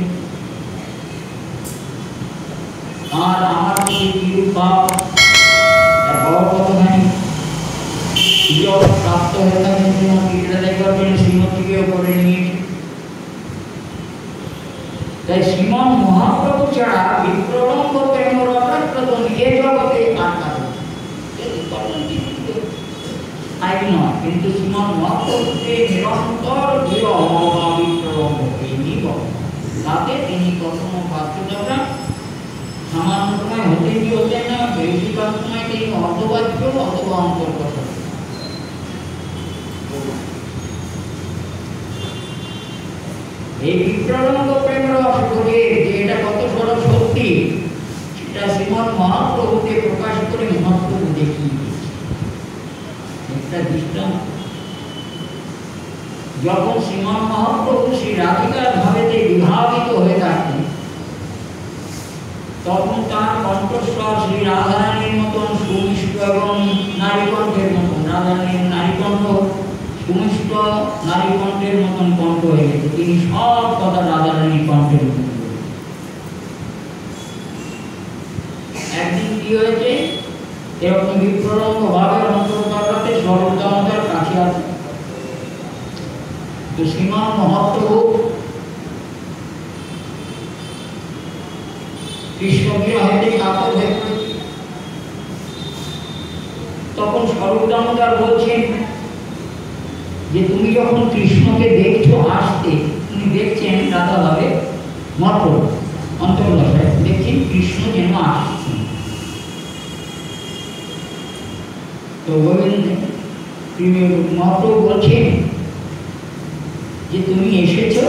আর আমার প্রতি কিরূপ ভাব, বড় কতখানি প্রাপ্ত হয়ে থাকেন শ্রীমতী, এটা দেখবার জন্য শ্রীমতীকেও করে নিয়েছে। তাই শ্রীমান মহাপ্রভু ছাড়া বিপ্রলম্ব প্রেম রাষ্ট্রজন এ জগতে আর কারণ আই নয়, কিন্তু শ্রীমৎ মহাপ্রভুকে নিরন্তর দৃঢ় অভাবিত তিনি বলেন। তাতে তিনি কখনো বাচ্যতা সামান্য সময় হতে কি হতে না, বেশিরভাগ সময় তিনি অর্ধবাচ্য অথবা অন্তর্গত। এই বিপ্রলম্ব প্রেম রস বলে যে এটা কত বড় সত্যি, সেটা শ্রীমৎ মহাপ্রভুকে প্রকাশ করে মহাপ্রভু দেখিয়ে দিয়েছে। একটা দৃষ্টান্ত, যখন শ্রীমৎ মহাপ্রভু শ্রী রাধিকার ভাবেতে বিভাবিত হয়ে থাকতেন, তখন তার কণ্ঠস্বর শ্রী রাধারানীর মতন সুমিষ্ট এবং নারীকণ্ঠের মতন, রাধারানীর নারীকণ্ঠ সুমিষ্ট নারীকণ্ঠের মতন কণ্ঠ হয়ে গেছে। তিনি সব কথা রাধারানীর কণ্ঠের মতন। একদিন কি হয়েছে, এরকম বিপ্রলম্ব ভাবে অন্তর্গতে সর্বদামতার কাছে আছে। তো শ্রীমান মহাপ্রভু কৃষ্ণ বিরহেতে কাতর হয়ে পড়েছে। তখন সর্বদামতার বলছেন যে তুমি যখন কৃষ্ণকে দেখছো আসতে, তুমি দেখছেন রাধা ভাবে মহাপ্রভু অন্তর্দশায় দেখছেন কৃষ্ণ যেন আসছেন। তো গোবিন্দ মহাপ্রভু বলছেন যে তুমি এসেছো,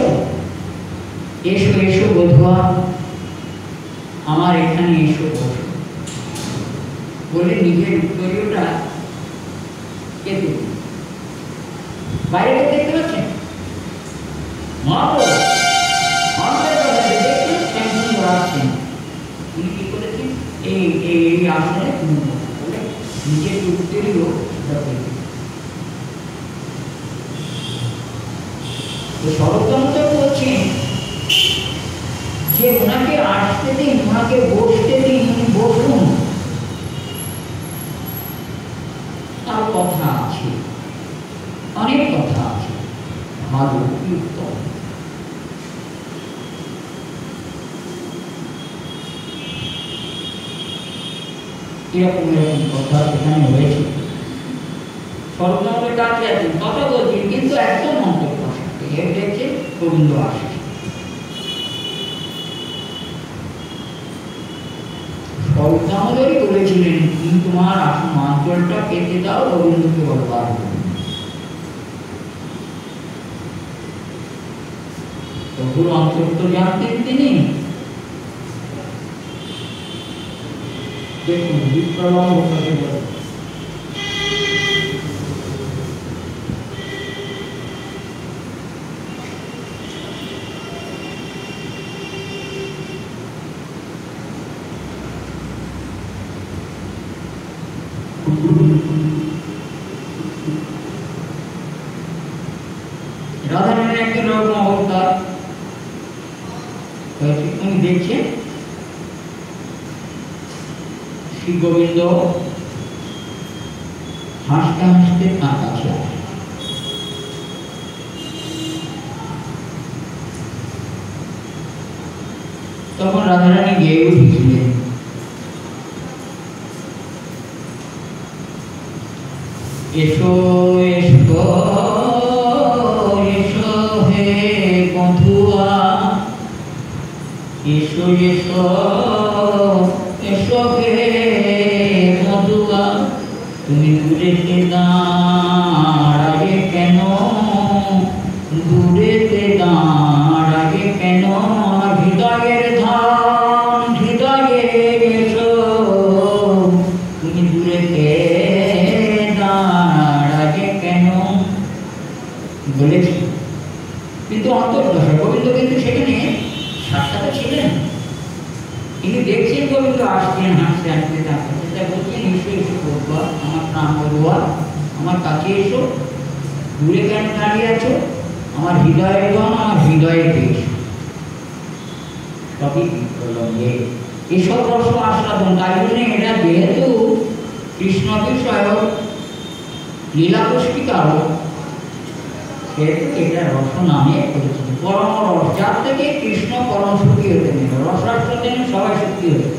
এসো এসো বধুয়া, আমার এখানে এসো বসো বলে নিজের উত্তরীয়টা কেটে বাইরে দেখতে পাচ্ছেন মহাপ্রভু আসছেন। তিনি কি করেছেন, এই আসনে তুমি বলে নিজের উত্তরীয় সর্বতন্ত্র বলছেন যে ওনাকে আসতে দিন, ওনাকে বসতে দিন, উনি বসুন। তার কথা আছে, অনেক কথা আছে, ভালো উত্তম। এরকম এরকম কথা সেখানে হয়েছে। সর্বতন্ত্রের কাছে আছেন কথা বলছেন, কিন্তু একদম মন্তব্য দেখছে গোবিন্দ আসছে। সর্বদামোদরই বলেছিলেন তুমি তোমার আসন অঞ্চলটা কেটে দাও, গোবিন্দকে বলবার। প্রভুর অন্তর তো জানতেন তিনি। দেখুন বিপ্রলম্ব কাকে বলে। রাধারানীর একটা রকম অবতার উনি দেখছেন শ্রী গোবিন্দ হাসতে হাসতে তার কাছে আসে। তখন রাধারানী গেয়ে উঠেছিলেন, এসো এসো এসো হে বধুয়া, এসো এসো এসো হে বধুয়া, তুমি দূরেতে দাঁড়াবে কেন, দূরেতে দাঁড়াবে কেন, আমার হৃদয়ের ধাম হৃদয়ে এসো, তুমি দূরেতে দাঁড়াবে কেন বলেছি। কিন্তু অন্তর্দশা গোবিন্দ কিন্তু সেখানে সাক্ষাৎ ছিলেন। তিনি দেখছেন গোবিন্দ আসছেন হাসতে হাসতে তার কাছে, তা বলছেন এসো এসো বধুয়া, আমার প্রাণ বধুয়া, আমার কাছে এসো, দূরে কেন দাঁড়িয়ে আছো, আমার হৃদয়ের গণ, আমার হৃদয়ে পেশ। সবই বিপ্রলম্বে এসব রস আস্বাদন। তাই জন্য এটা যেহেতু কৃষ্ণ বিষয়ক লীলা পুষ্টিকারক, সেহেতু এটা রস নামে করেছে। পরম রস, যার থেকে কৃষ্ণ পরম সুখী হতে নেই, রসাস্বাদনে সবাই সুখী হতে।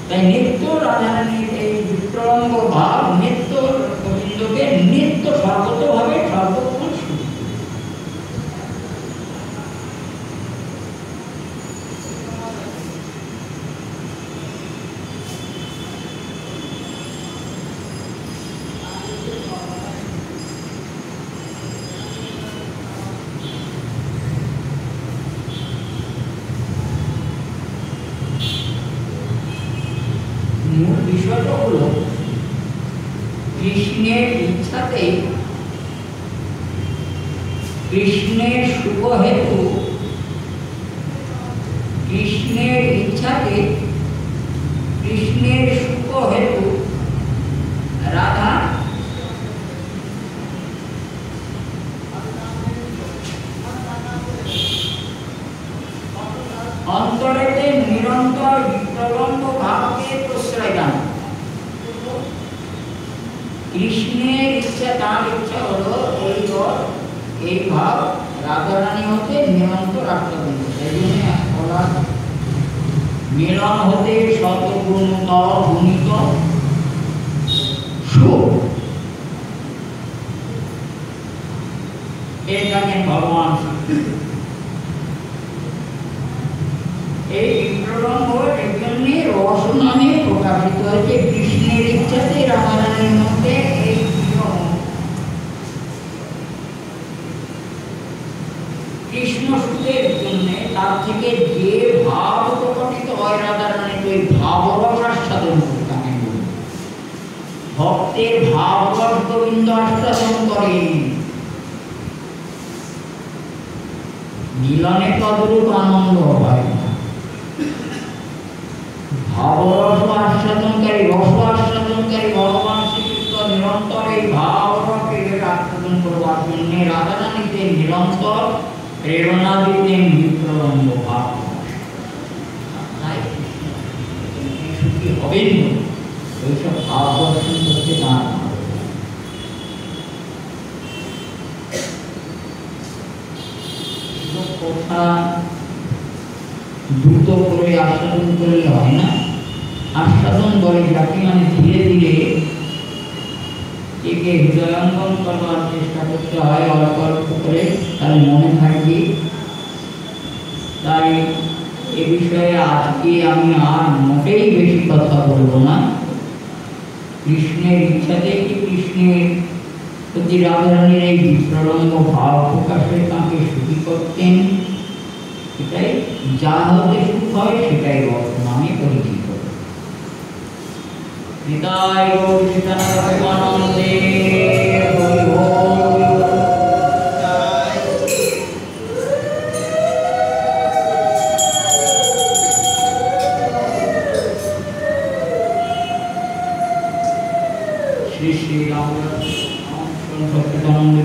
তাই নিত্য রাধারানীর এই বিক্রমঙ্গ ভাব নিত্য গোবিন্দকে নিত্য সর্বতভাবে সর্বক্ষণ শুরু। মূল বিষয়টা হলো কৃষ্ণের ইচ্ছাতে, কৃষ্ণের শুভ হেতু, কৃষ্ণের ইচ্ছাতে, কৃষ্ণের শুভ হেতু রাধা অন্তরেতে নিরন্তর বিপ্রলম্ব ভাবকে প্রশ্রয় দান। কৃষ্ণের ইচ্ছা, তার ইচ্ছা হলো এই ভাব রাধারানী হতে নিরন্তর আত্মবিন্দ। সেই জন্য বলা মিলন হতে শতগুণতর গুণিত সুখ, এটাকে ভগবান এই বিপ্রলম্ব এর জন্য রস নামে প্রকাশিত হয়েছে। কৃষ্ণের ইচ্ছাতে রাধারানীর মধ্যে এই কৃষ্ণ সুখের জন্য তার থেকে যে ভাব প্রকটিত হয় রাধারানীর ওই ভাবরস আস্বাদন করতে ভক্তের ভাবরস গোবিন্দ আস্বাদন করেন। মিলনে তদরূপ আনন্দ হয় না। ভাবরস আস্বাদনকারী, রস আস্বাদনকারী ভগবান শ্রীকৃষ্ণ নিরন্তর এই ভাবরসকে আস্বাদন করবার জন্য রাধারানীতে নিরন্তর প্রেরণা দিতেন বিপ্রলম্ব ভাব। সুখী হবেন ওইসব ভাব দর্শন করতে না। কথা দ্রুত করে আস্বাদন করলে হয় না। আস্বাদন বলে যাকে মানে ধীরে ধীরে একে হৃদয়ঙ্গম করবার চেষ্টা করতে হয়, অল্প অল্প করে, তাহলে মনে থাকবে। তাই এ বিষয়ে আজকে আমি আর মোটেই বেশি কথা বলবো না। কৃষ্ণের ইচ্ছাতে কি কৃষ্ণের প্রতি রাধারানীর এই বিপ্রলম্ব ভাব প্রকাশে তাঁকে সুখী করতেন, এটাই যা হতে সুখ হয় সেটাই রস নামে পরিচিত। নিতাই গৌর সীতানন্দে হরি বল। শ্রী শ্রী রাম সত্যদানন্দ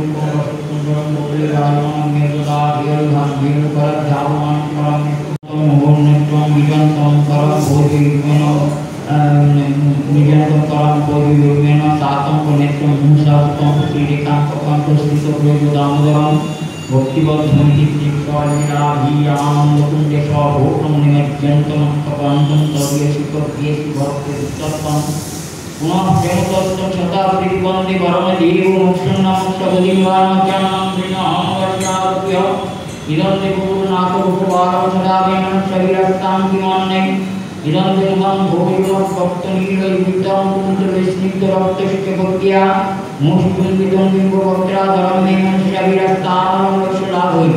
সুন্দর বলে রাজন মেঘলা হিল ভাগ হিল কর ধারমান করম মোহনতম বিজন্তম করম বোধি মেন নিজন্তম করম বোধি মেন সাতম নেত্রম মুসাতম শ্রীকান্ত কণ্ঠস্থিত প্রভু দামোদরম ভক্তিবদ্ধ নিত্যীরা আনন্দ কুঞ্জে সভূতম নিমজ্জন্তম কপন্তম তদ্যসি তদ্যসি ভক্তি উত্তম पुनः प्रेमतत्त्वं शताब्दी वन्दे परमदेव मोक्षं नमस्कबलिवानमख्यानां श्रीनामवर्षाभ्य इदं देवपूर्णाथ रूपवादं सदा वेनं शरीरस्तां किमन्ये इदं देवं भोगिवं भक्तनीलयुक्तं कुञ्जविस्निग्धरक्तस्य भक्त्या मुष्टिं बिम्बभद्राधरं वेनं शरीरस्तां वर्षलाभै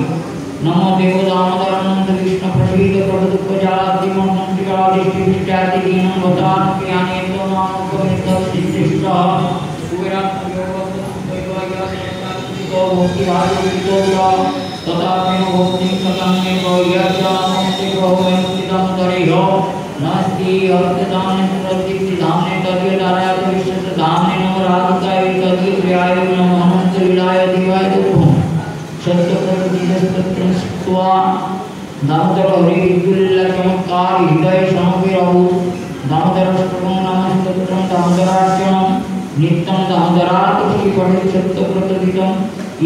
नमो देव दामोदरानंद कृष्ण प्रसीद प्रभुदुःखजादिमं शिवादिष्टिष्टादिदीनं वदान ज्ञाने तो मामुपनितस्तिष्ठ कुबेरात्मयोगो भक्तिभागो तथा प्रेम भक्ति सतमे यज्ञानंते भवन्तिदं तरिहो नास्ति अर्थदाने प्रतिदाने तद्यदाराय विश्वदाने नमो राधिकाय तद्विप्रियाय नमो अनंत लीलाय दिवाय दुःखं सत्यप्रतिष्ठित्वा दामोदर हरि विद्युल्ला चमत्कार हृदय समविरहु दामोदर स्तोत्रं नमस्तोत्रं दामोदरार्चनं नित्यं दामोदरात् श्री पठित सत्यप्रतिदितं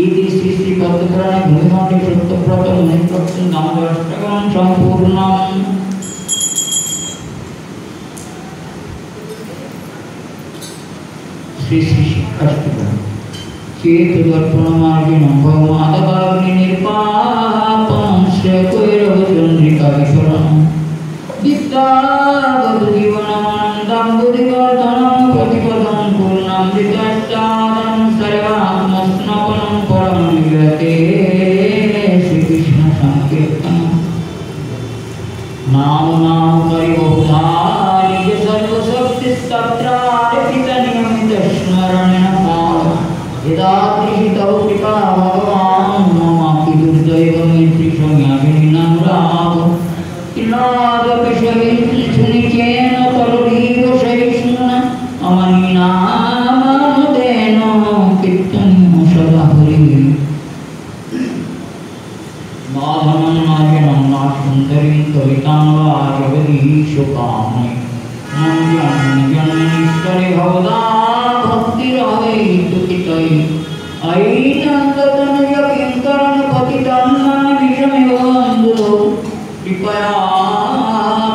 इति श्री श्री पद्मपुराणे भूमिमण्डले सत्यव्रत मुनिप्रवचनं दामोदराष्टकं सम्पूर्णम् श्री श्री शिक्षाष्टकम् चेतदर्पणमार्गिणं भवमादवाग्निर्पापं श्रेयकैरवचन्द्रिकाविशरणं विद्यागतजीवनमानन्दं बुद्धिवर्धनं प्रतिपदं पूर्णामृतश्चादनं सर्वात्मस्नपनं परं विगते श्रीकृष्णसङ्कीर्तनं नाम नाम करि बहुधा निज सर्वशक्तिस्तत्रार्पितनियमितस्मरणेन यदा तव कृपा भगवान् ममापि दुर्दैवमेति संज्ञाविनीनं राम किलादपिशविनिचेन तरुरीव सहिष्णुना अमनीनामनुदेन कीर्तनीयो सदा हरिः माधवं नारायणं नाथसुन्दरीं कवितां वा जगदीशकामये जननीश्वरे भवदा भक्तिरहैतुकितै ऐनन्दतनय किङ्करं पतितं विषमिव बन्धुः कृपया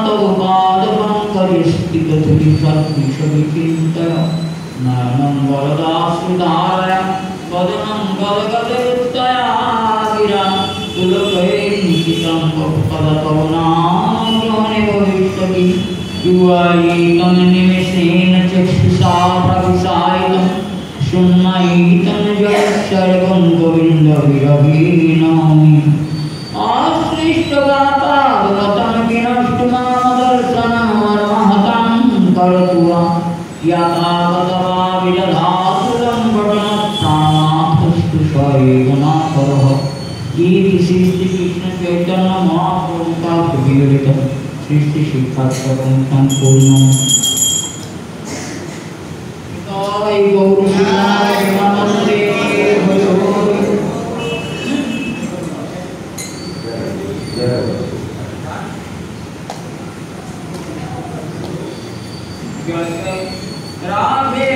तव पादपङ्कजस्थितधुलिसद्विषविचिन्तय नयनं वरदाश्रुधारय वदनं वदगतवृत्तया गिरा पुलकये निशितं पदतव नामग्रहणे भविष्यति युवायितं निमेषेन चक्षुषा प्रविशायितं शृण्वयितं जगत्सर्वं गोविन्दविरवीनमि आश्लिष्टवातावतं विनष्टुमादर्शनमर्महतं करोतु वा यथावतवा विदधातुलं वटनप्राणाथस्तु सैवना करः गीति श्री कृष्ण चैतन्य महाप्रभु का विवरितं सृष्टि शिक्षाष्टकं सम्पूर्णम् जय गौर प्रेमानंदे हरि राधे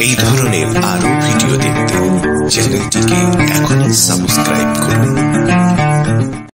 এই ধরনের আরো ভিডিও দেখতে চ্যানেলটিকে এখনই সাবস্ক্রাইব করুন।